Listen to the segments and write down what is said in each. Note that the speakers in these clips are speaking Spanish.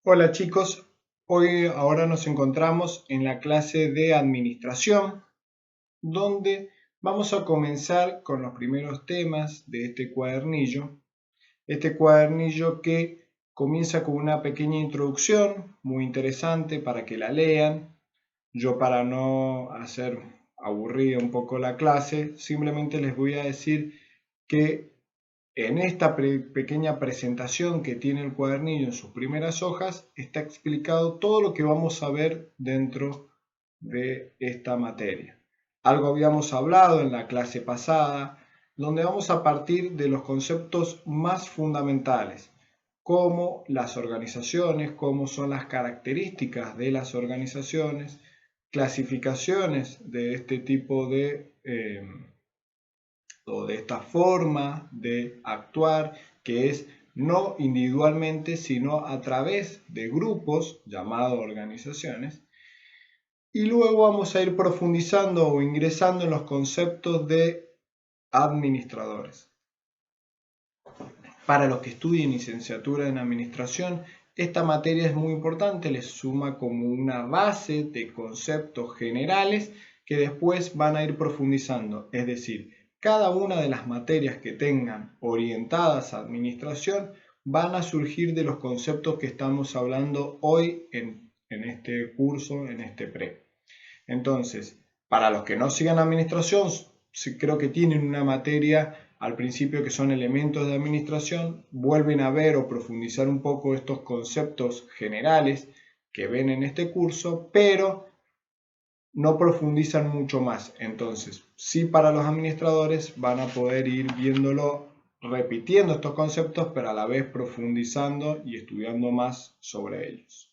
Hola chicos, ahora nos encontramos en la clase de administración, donde vamos a comenzar con los primeros temas de este cuadernillo que comienza con una pequeña introducción muy interesante para que la lean. Yo, para no hacer aburrida un poco la clase, simplemente les voy a decir que en esta pequeña presentación que tiene el cuadernillo en sus primeras hojas está explicado todo lo que vamos a ver dentro de esta materia. Algo habíamos hablado en la clase pasada, donde vamos a partir de los conceptos más fundamentales, como las organizaciones, cómo son las características de las organizaciones, clasificaciones de este tipo o de esta forma de actuar, que es no individualmente, sino a través de grupos llamados organizaciones. Y luego vamos a ir profundizando o ingresando en los conceptos de administradores. Para los que estudien licenciatura en administración, esta materia es muy importante, les suma como una base de conceptos generales que después van a ir profundizando, es decir, cada una de las materias que tengan orientadas a administración van a surgir de los conceptos que estamos hablando hoy en este curso, en este pre. Entonces, para los que no sigan administración, creo que tienen una materia al principio que son elementos de administración, vuelven a ver o profundizar un poco estos conceptos generales que ven en este curso, pero no profundizan mucho más. Entonces, sí, para los administradores van a poder ir viéndolo, repitiendo estos conceptos, pero a la vez profundizando y estudiando más sobre ellos.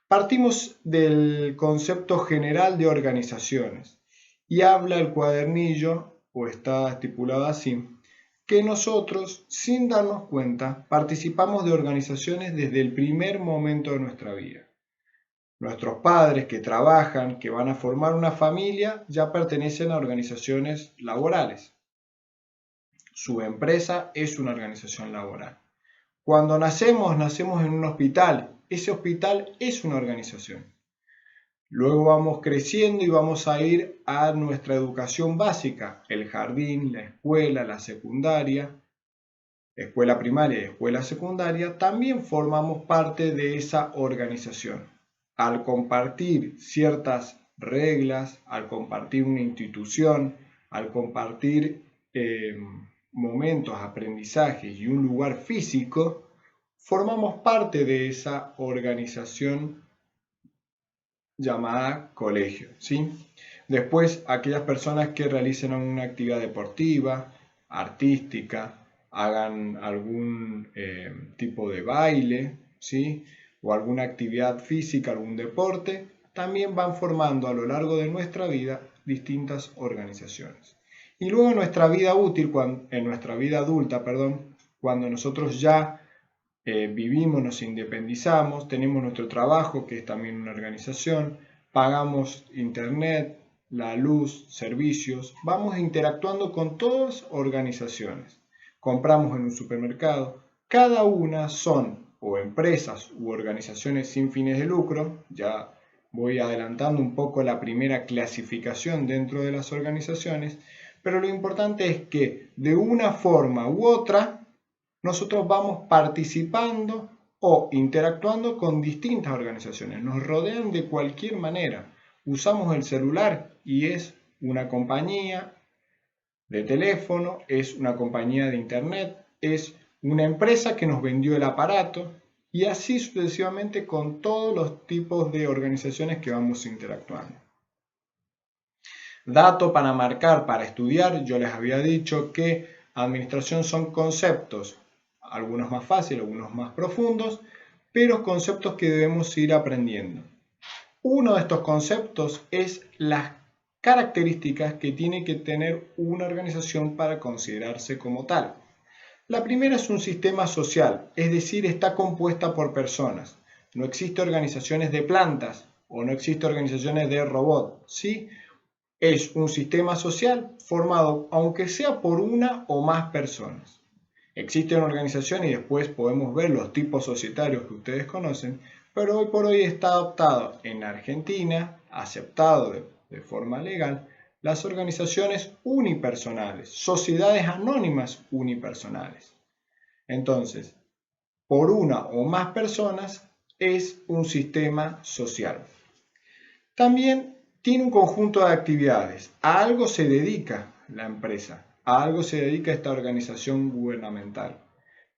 Partimos del concepto general de organizaciones y habla el cuadernillo, o está estipulado así, que nosotros, sin darnos cuenta, participamos de organizaciones desde el primer momento de nuestra vida. Nuestros padres que trabajan, que van a formar una familia, ya pertenecen a organizaciones laborales. Su empresa es una organización laboral. Cuando nacemos en un hospital. Ese hospital es una organización. Luego vamos creciendo y vamos a ir a nuestra educación básica, el jardín, la escuela, la secundaria, escuela primaria y escuela secundaria. También formamos parte de esa organización. Al compartir ciertas reglas, al compartir una institución, al compartir momentos, aprendizajes y un lugar físico, formamos parte de esa organización llamada colegio, ¿sí? Después, aquellas personas que realicen una actividad deportiva, artística, hagan algún tipo de baile, ¿sí? O alguna actividad física, algún deporte, también van formando a lo largo de nuestra vida distintas organizaciones. Y luego en nuestra vida útil, en nuestra vida adulta, perdón, cuando nosotros ya vivimos, nos independizamos, tenemos nuestro trabajo, que es también una organización, pagamos internet, la luz, servicios, vamos interactuando con todas organizaciones. Compramos en un supermercado, cada una son o empresas u organizaciones sin fines de lucro, ya voy adelantando un poco la primera clasificación dentro de las organizaciones, pero lo importante es que de una forma u otra nosotros vamos participando o interactuando con distintas organizaciones. Nos rodean de cualquier manera. Usamos el celular y es una compañía de teléfono, es una compañía de internet, es una empresa que nos vendió el aparato y así sucesivamente con todos los tipos de organizaciones que vamos interactuando. Dato para marcar, para estudiar, yo les había dicho que administración son conceptos, algunos más fáciles, algunos más profundos, pero conceptos que debemos ir aprendiendo. Uno de estos conceptos es las características que tiene que tener una organización para considerarse como tal. La primera es un sistema social, es decir, está compuesta por personas. No existe organizaciones de plantas o no existe organizaciones de robots, ¿sí? Es un sistema social formado, aunque sea por una o más personas. Existe una organización y después podemos ver los tipos societarios que ustedes conocen, pero hoy por hoy está adoptado en Argentina, aceptado de forma legal, las organizaciones unipersonales, sociedades anónimas unipersonales. Entonces, por una o más personas es un sistema social. También tiene un conjunto de actividades. A algo se dedica la empresa, a algo se dedica esta organización gubernamental.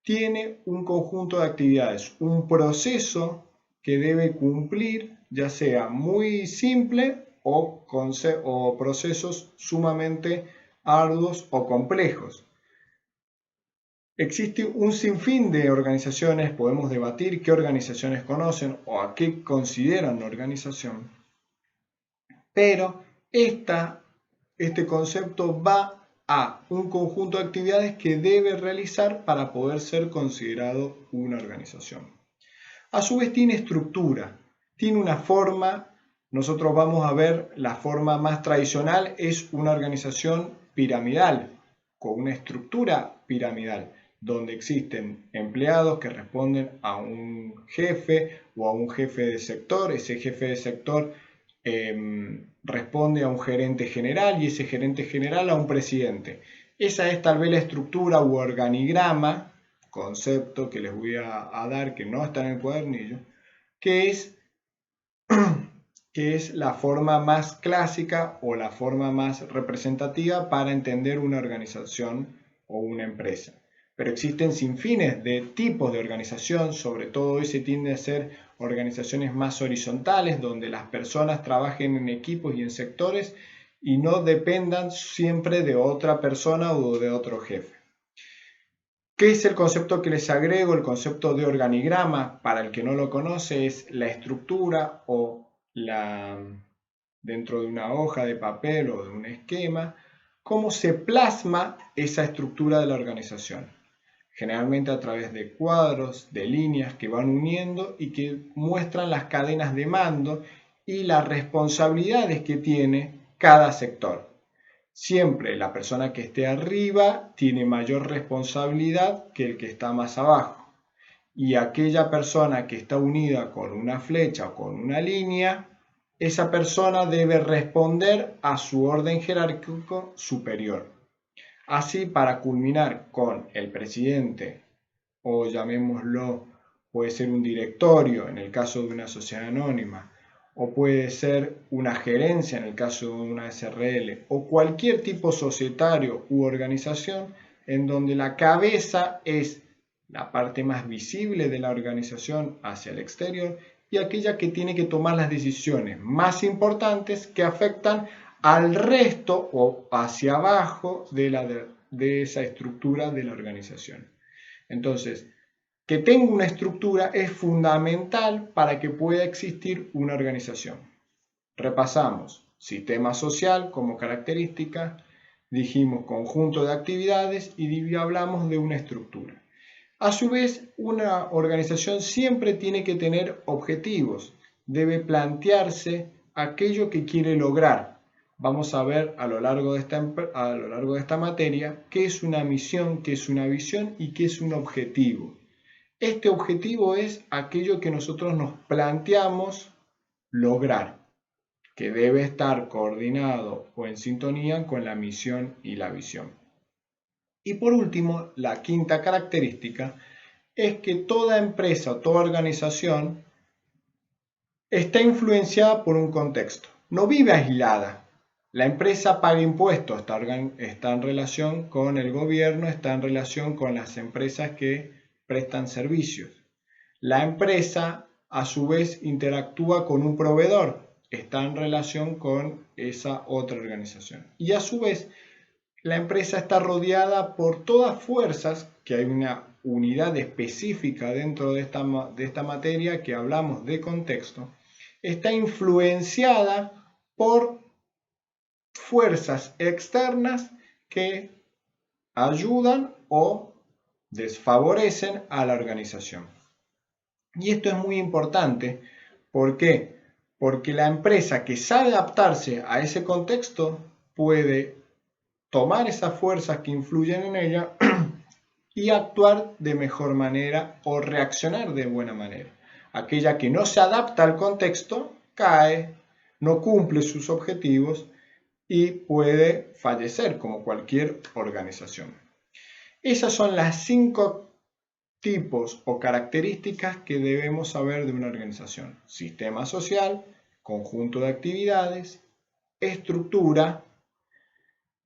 Tiene un conjunto de actividades, un proceso que debe cumplir, ya sea muy simple o procesos sumamente arduos o complejos. Existe un sinfín de organizaciones, podemos debatir qué organizaciones conocen o a qué consideran una organización, pero este concepto va a un conjunto de actividades que debe realizar para poder ser considerado una organización. A su vez tiene estructura, tiene una forma. Nosotros vamos a ver la forma más tradicional es una organización piramidal, con una estructura piramidal, donde existen empleados que responden a un jefe o a un jefe de sector. Ese jefe de sector responde a un gerente general y ese gerente general a un presidente. Esa es tal vez la estructura u organigrama, concepto que les voy a dar, que no está en el cuadernillo, que es la forma más clásica o la forma más representativa para entender una organización o una empresa. Pero existen sinfines de tipos de organización, sobre todo hoy se tiende a ser organizaciones más horizontales, donde las personas trabajen en equipos y en sectores y no dependan siempre de otra persona o de otro jefe. ¿Qué es el concepto que les agrego? El concepto de organigrama, para el que no lo conoce, es la estructura o dentro de una hoja de papel o de un esquema, cómo se plasma esa estructura de la organización. Generalmente a través de cuadros, de líneas que van uniendo y que muestran las cadenas de mando y las responsabilidades que tiene cada sector. Siempre la persona que esté arriba tiene mayor responsabilidad que el que está más abajo. Y aquella persona que está unida con una flecha o con una línea, esa persona debe responder a su orden jerárquico superior. Así, para culminar con el presidente, o llamémoslo, puede ser un directorio en el caso de una sociedad anónima, o puede ser una gerencia en el caso de una SRL, o cualquier tipo societario u organización en donde la cabeza es la parte más visible de la organización hacia el exterior y aquella que tiene que tomar las decisiones más importantes que afectan al resto o hacia abajo de esa estructura de la organización. Entonces, que tenga una estructura es fundamental para que pueda existir una organización. Repasamos, sistema social como característica, dijimos conjunto de actividades y hablamos de una estructura. A su vez, una organización siempre tiene que tener objetivos, debe plantearse aquello que quiere lograr. Vamos a ver a lo largo de esta materia qué es una misión, qué es una visión y qué es un objetivo. Este objetivo es aquello que nosotros nos planteamos lograr, que debe estar coordinado o en sintonía con la misión y la visión. Y por último, la quinta característica es que toda empresa o toda organización está influenciada por un contexto, no vive aislada. La empresa paga impuestos, está en relación con el gobierno, está en relación con las empresas que prestan servicios. La empresa, a su vez, interactúa con un proveedor, está en relación con esa otra organización. Y a su vez, la empresa está rodeada por todas fuerzas, que hay una unidad específica dentro de esta materia que hablamos de contexto, está influenciada por fuerzas externas que ayudan o desfavorecen a la organización. Y esto es muy importante. ¿Por qué? Porque la empresa que sabe adaptarse a ese contexto puede tomar esas fuerzas que influyen en ella y actuar de mejor manera o reaccionar de buena manera. Aquella que no se adapta al contexto cae, no cumple sus objetivos y puede fallecer como cualquier organización. Esas son las 5 tipos o características que debemos saber de una organización: sistema social, conjunto de actividades, estructura,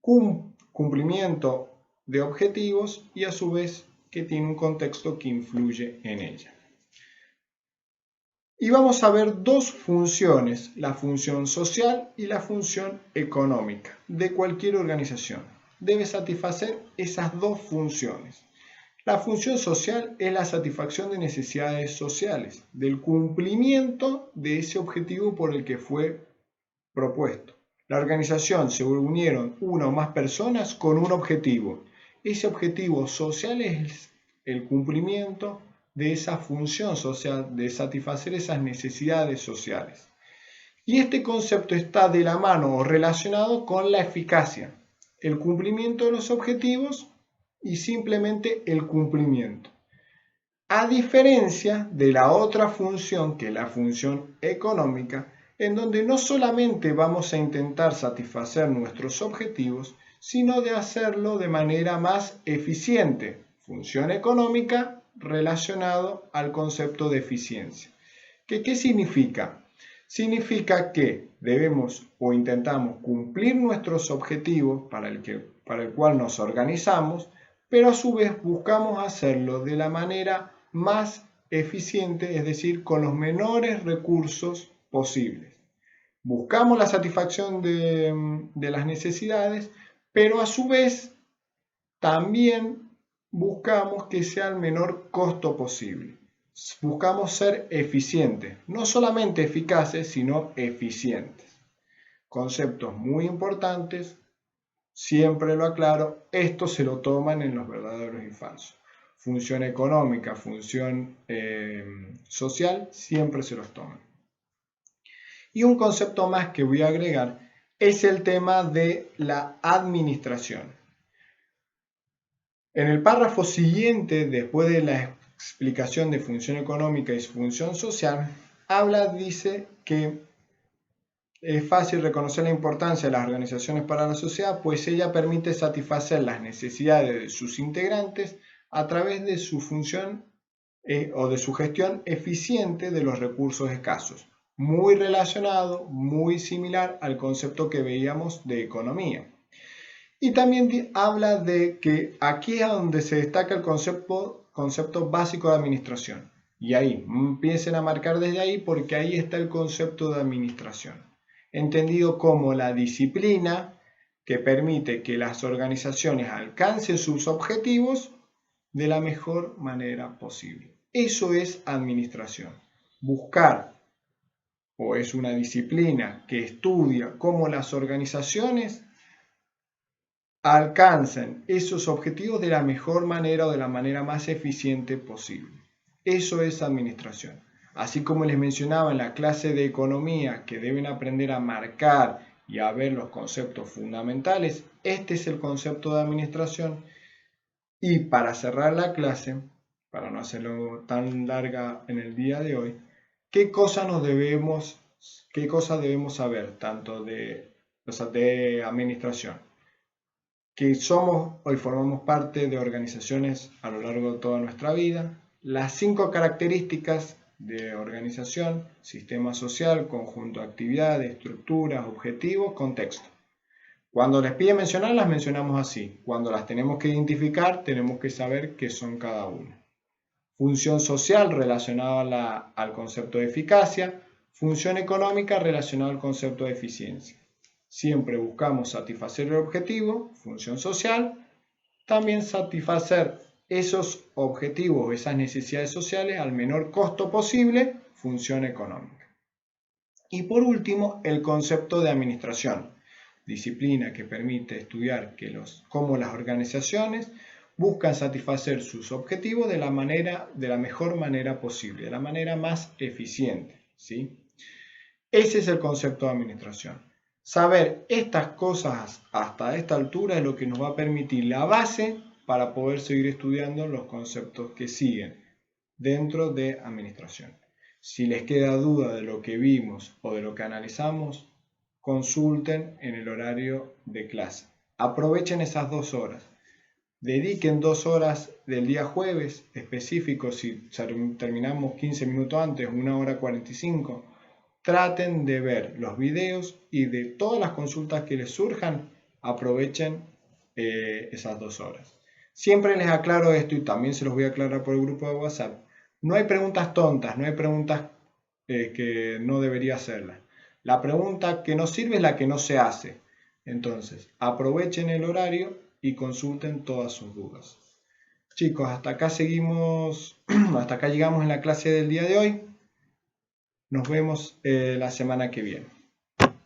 cumplimiento de objetivos y a su vez que tiene un contexto que influye en ella. Y vamos a ver 2 funciones, la función social y la función económica de cualquier organización. Debe satisfacer esas 2 funciones. La función social es la satisfacción de necesidades sociales, del cumplimiento de ese objetivo por el que fue propuesto. La organización se unieron una o más personas con un objetivo. Ese objetivo social es el cumplimiento de esa función social, de satisfacer esas necesidades sociales. Y este concepto está de la mano o relacionado con la eficacia, el cumplimiento de los objetivos y simplemente el cumplimiento. A diferencia de la otra función, que es la función económica, en donde no solamente vamos a intentar satisfacer nuestros objetivos, sino de hacerlo de manera más eficiente. Función económica relacionado al concepto de eficiencia. ¿Qué significa? Significa que debemos o intentamos cumplir nuestros objetivos para el cual nos organizamos, pero a su vez buscamos hacerlo de la manera más eficiente, es decir, con los menores recursos posibles. Buscamos la satisfacción de las necesidades, pero a su vez también buscamos que sea el menor costo posible. Buscamos ser eficientes, no solamente eficaces, sino eficientes. Conceptos muy importantes, siempre lo aclaro, esto se lo toman en los verdaderos y falsos. Función económica, función social, siempre se los toman. Y un concepto más que voy a agregar es el tema de la administración. En el párrafo siguiente, después de la explicación de función económica y función social, dice que es fácil reconocer la importancia de las organizaciones para la sociedad, pues ella permite satisfacer las necesidades de sus integrantes a través de su función o de su gestión eficiente de los recursos escasos, muy relacionado, muy similar al concepto que veíamos de economía. Y también habla de que aquí es donde se destaca el concepto básico de administración. Y ahí, empiecen a marcar desde ahí porque ahí está el concepto de administración. Entendido como la disciplina que permite que las organizaciones alcancen sus objetivos de la mejor manera posible. Eso es administración. Buscar, o es una disciplina que estudia cómo las organizaciones alcancen esos objetivos de la mejor manera o de la manera más eficiente posible. Eso es administración. Así como les mencionaba en la clase de economía que deben aprender a marcar y a ver los conceptos fundamentales, este es el concepto de administración. Y para cerrar la clase, para no hacerlo tan larga en el día de hoy, ¿qué cosas debemos saber tanto de administración? Que somos hoy formamos parte de organizaciones a lo largo de toda nuestra vida, las 5 características de organización: sistema social, conjunto de actividades, estructuras, objetivos, contexto. Cuando les pide mencionar, las mencionamos así. Cuando las tenemos que identificar, tenemos que saber qué son cada una. Función social relacionada al concepto de eficacia, función económica relacionada al concepto de eficiencia. Siempre buscamos satisfacer el objetivo, función social, también satisfacer esos objetivos, esas necesidades sociales al menor costo posible, función económica. Y por último, el concepto de administración, disciplina que permite estudiar cómo las organizaciones buscan satisfacer sus objetivos de la mejor manera posible, de la manera más eficiente, ¿sí? Ese es el concepto de administración. Saber estas cosas hasta esta altura es lo que nos va a permitir la base para poder seguir estudiando los conceptos que siguen dentro de administración. Si les queda duda de lo que vimos o de lo que analizamos, consulten en el horario de clase. Aprovechen esas 2 horas. Dediquen 2 horas del día jueves específicos, si terminamos 15 minutos antes, 1 hora 45. Traten de ver los videos y de todas las consultas que les surjan, aprovechen esas 2 horas. Siempre les aclaro esto y también se los voy a aclarar por el grupo de WhatsApp. No hay preguntas tontas, no hay preguntas que no debería hacerlas. La pregunta que no sirve es la que no se hace. Entonces, aprovechen el horario y consulten todas sus dudas. Chicos, hasta acá seguimos, hasta acá llegamos en la clase del día de hoy. Nos vemos la semana que viene.